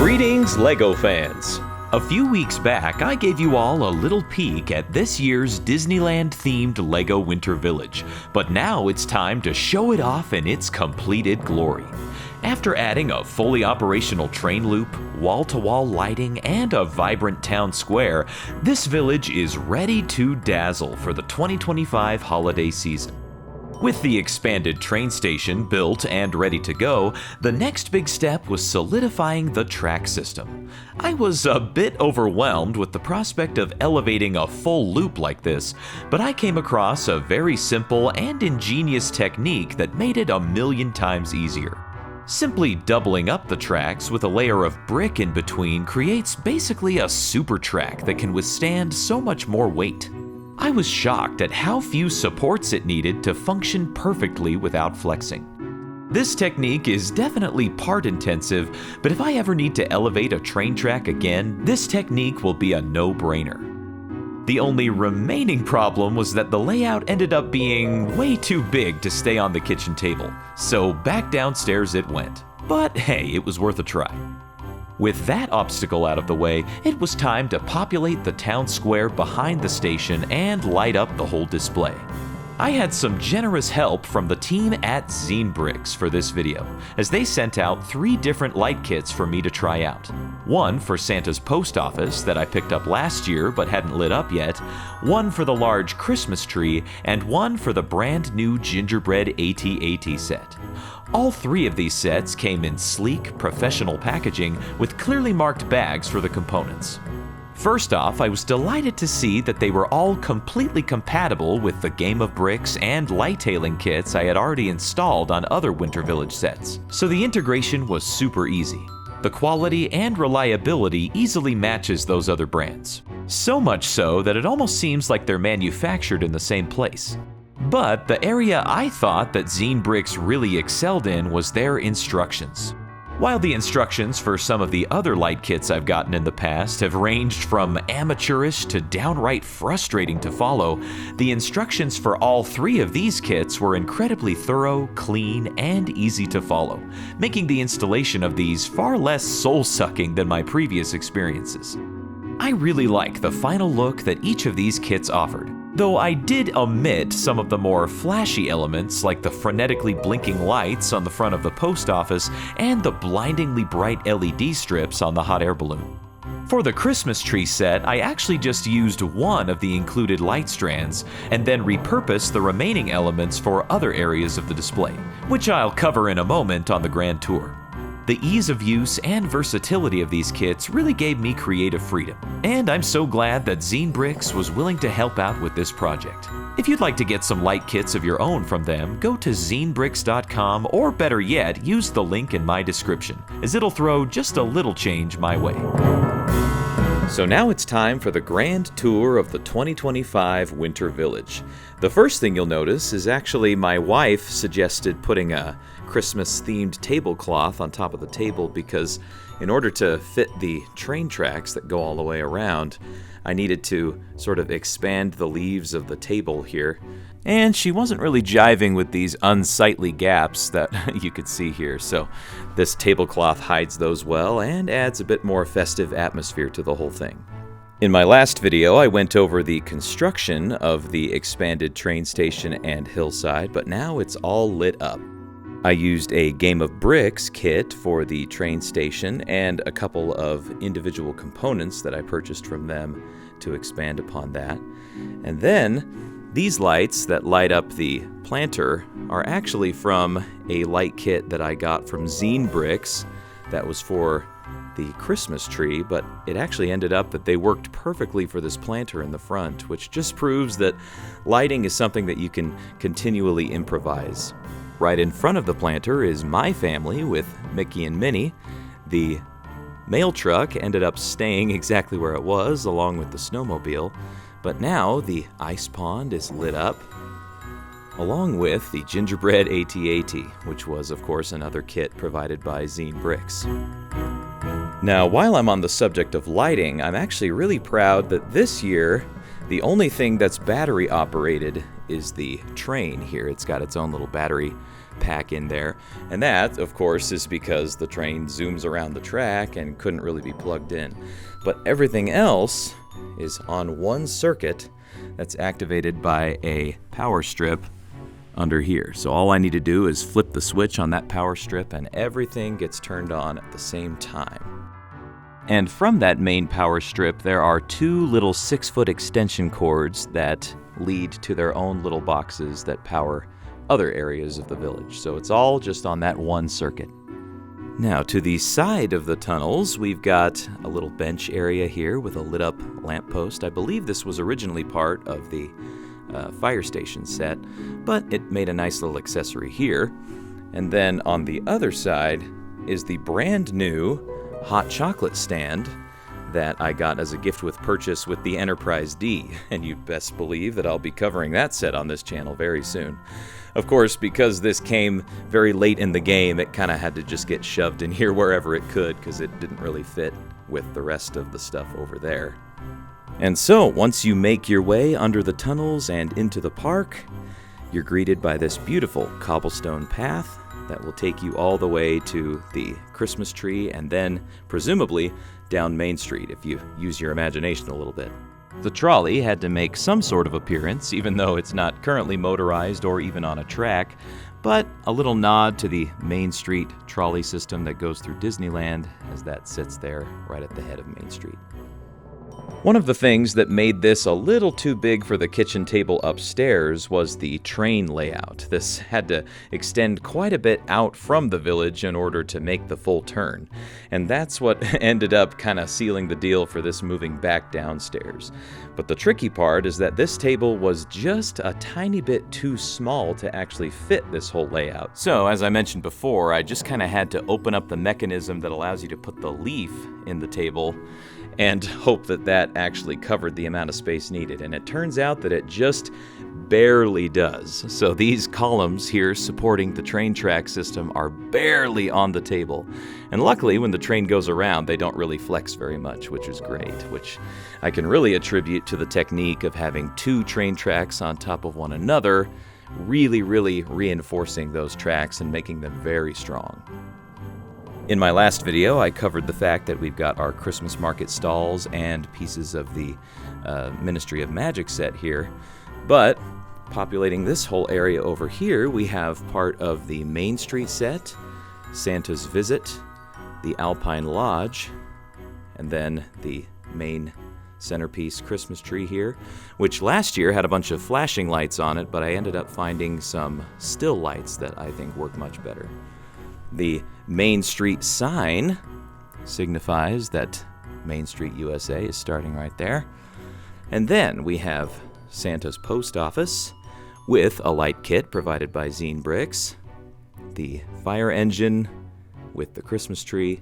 Greetings, LEGO fans! A few weeks back, I gave you all a little peek at this year's Disneyland-themed LEGO Winter Village, but now it's time to show it off in its completed glory. After adding a fully operational train loop, wall-to-wall lighting, and a vibrant town square, this village is ready to dazzle for the 2025 holiday season. With the expanded train station built and ready to go, the next big step was solidifying the track system. I was a bit overwhelmed with the prospect of elevating a full loop like this, but I came across a very simple and ingenious technique that made it a million times easier. Simply doubling up the tracks with a layer of brick in between creates basically a super track that can withstand so much more weight. I was shocked at how few supports it needed to function perfectly without flexing. This technique is definitely part intensive, but if I ever need to elevate a train track again, this technique will be a no-brainer. The only remaining problem was that the layout ended up being way too big to stay on the kitchen table, so back downstairs it went. But hey, it was worth a try. With that obstacle out of the way, it was time to populate the town square behind the station and light up the whole display. I had some generous help from the team at Zine for this video, as they sent out 3 different light kits for me to try out. One for Santa's post office that I picked up last year but hadn't lit up yet, one for the large Christmas tree, and one for the brand new gingerbread AT-AT set. All 3 of these sets came in sleek, professional packaging with clearly marked bags for the components. First off, I was delighted to see that they were all completely compatible with the Game of Bricks and lighttailing kits I had already installed on other Winter Village sets, so the integration was super easy. The quality and reliability easily matches those other brands. So much so that it almost seems like they're manufactured in the same place. But the area I thought that Zine really excelled in was their instructions. While the instructions for some of the other light kits I've gotten in the past have ranged from amateurish to downright frustrating to follow, the instructions for all 3 of these kits were incredibly thorough, clean, and easy to follow, making the installation of these far less soul-sucking than my previous experiences. I really like the final look that each of these kits offered, though I did omit some of the more flashy elements like the frenetically blinking lights on the front of the post office and the blindingly bright LED strips on the hot air balloon. For the Christmas tree set, I actually just used one of the included light strands and then repurposed the remaining elements for other areas of the display, which I'll cover in a moment on the grand tour. The ease of use and versatility of these kits really gave me creative freedom, and I'm so glad that Zine was willing to help out with this project. If you'd like to get some light kits of your own from them, go to zinebricks.com, or better yet, use the link in my description, as it'll throw just a little change my way. So now it's time for the grand tour of the 2025 Winter Village. The first thing you'll notice is actually my wife suggested putting a Christmas-themed tablecloth on top of the table because in order to fit the train tracks that go all the way around, I needed to sort of expand the leaves of the table here. And she wasn't really jiving with these unsightly gaps that you could see here, so this tablecloth hides those well and adds a bit more festive atmosphere to the whole thing. In my last video, I went over the construction of the expanded train station and hillside, but now it's all lit up. I used a Game of Bricks kit for the train station and a couple of individual components that I purchased from them to expand upon that. And then these lights that light up the planter are actually from a light kit that I got from Zine that was for the Christmas tree, but it actually ended up that they worked perfectly for this planter in the front, which just proves that lighting is something that you can continually improvise. Right in front of the planter is my family with Mickey and Minnie. The mail truck ended up staying exactly where it was, along with the snowmobile, but now the ice pond is lit up, along with the gingerbread AT-AT, which was, of course, another kit provided by Zine Now, while I'm on the subject of lighting, I'm actually really proud that this year, the only thing that's battery operated is the train here. It's got its own little battery pack in there. And that, of course, is because the train zooms around the track and couldn't really be plugged in. But everything else is on one circuit that's activated by a power strip under here. So all I need to do is flip the switch on that power strip and everything gets turned on at the same time. And from that main power strip, there are two little 6-foot extension cords that lead to their own little boxes that power other areas of the village. So it's all just on that one circuit. Now, to the side of the tunnels, we've got a little bench area here with a lit-up lamppost. I believe this was originally part of the fire station set, but it made a nice little accessory here. And then on the other side is the brand new hot chocolate stand that I got as a gift with purchase with the Enterprise D, and you'd best believe that I'll be covering that set on this channel very soon. Of course, because this came very late in the game, it kind of had to just get shoved in here wherever it could because it didn't really fit with the rest of the stuff over there. And so, once you make your way under the tunnels and into the park, you're greeted by this beautiful cobblestone path that will take you all the way to the Christmas tree and then, presumably, down Main Street if you use your imagination a little bit. The trolley had to make some sort of appearance, even though it's not currently motorized or even on a track, but a little nod to the Main Street trolley system that goes through Disneyland as that sits there right at the head of Main Street. One of the things that made this a little too big for the kitchen table upstairs was the train layout. This had to extend quite a bit out from the village in order to make the full turn. And that's what ended up kind of sealing the deal for this moving back downstairs. But the tricky part is that this table was just a tiny bit too small to actually fit this whole layout. So, as I mentioned before, I just kind of had to open up the mechanism that allows you to put the leaf in the table and hope that that actually covered the amount of space needed. And it turns out that it just barely does. So these columns here supporting the train track system are barely on the table. And luckily, when the train goes around, they don't really flex very much, which is great, which I can really attribute to the technique of having two train tracks on top of one another, really reinforcing those tracks and making them very strong. In my last video, I covered the fact that we've got our Christmas market stalls and pieces of the Ministry of Magic set here, but populating this whole area over here, we have part of the Main Street set, Santa's Visit, the Alpine Lodge, and then the main centerpiece Christmas tree here, which last year had a bunch of flashing lights on it, but I ended up finding some still lights that I think work much better. The Main Street sign signifies that Main Street USA is starting right there. And then we have Santa's post office with a light kit provided by Zine Bricks, the fire engine with the Christmas tree,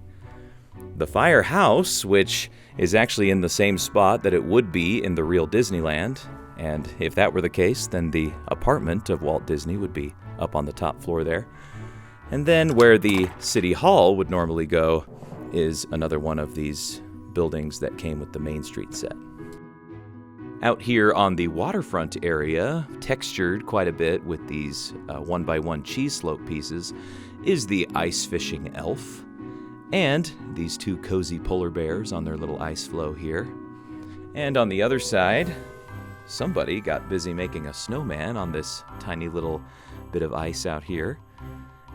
the firehouse, which is actually in the same spot that it would be in the real Disneyland. And if that were the case, then the apartment of Walt Disney would be up on the top floor there. And then where the City Hall would normally go is another one of these buildings that came with the Main Street set. Out here on the waterfront area, textured quite a bit with these 1x1 cheese slope pieces, is the ice fishing elf, and these two cozy polar bears on their little ice floe here. And on the other side, somebody got busy making a snowman on this tiny little bit of ice out here.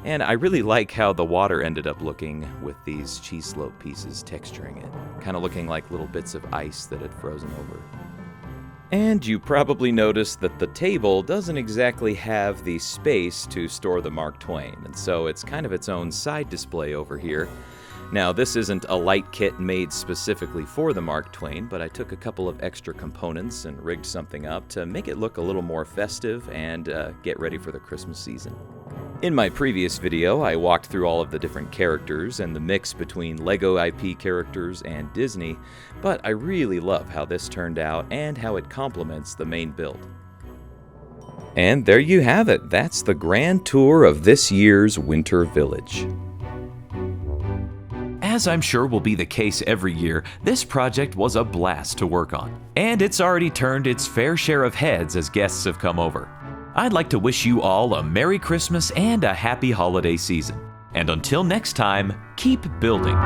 And I really like how the water ended up looking with these cheese slope pieces texturing it, kind of looking like little bits of ice that had frozen over. And you probably noticed that the table doesn't exactly have the space to store the Mark Twain, and so it's kind of its own side display over here. Now, this isn't a light kit made specifically for the Mark Twain, but I took a couple of extra components and rigged something up to make it look a little more festive and get ready for the Christmas season. In my previous video, I walked through all of the different characters and the mix between LEGO IP characters and Disney, but I really love how this turned out and how it complements the main build. And there you have it. That's the grand tour of this year's Winter Village. As I'm sure will be the case every year, this project was a blast to work on. And it's already turned its fair share of heads as guests have come over. I'd like to wish you all a Merry Christmas and a Happy Holiday season. And until next time, keep building.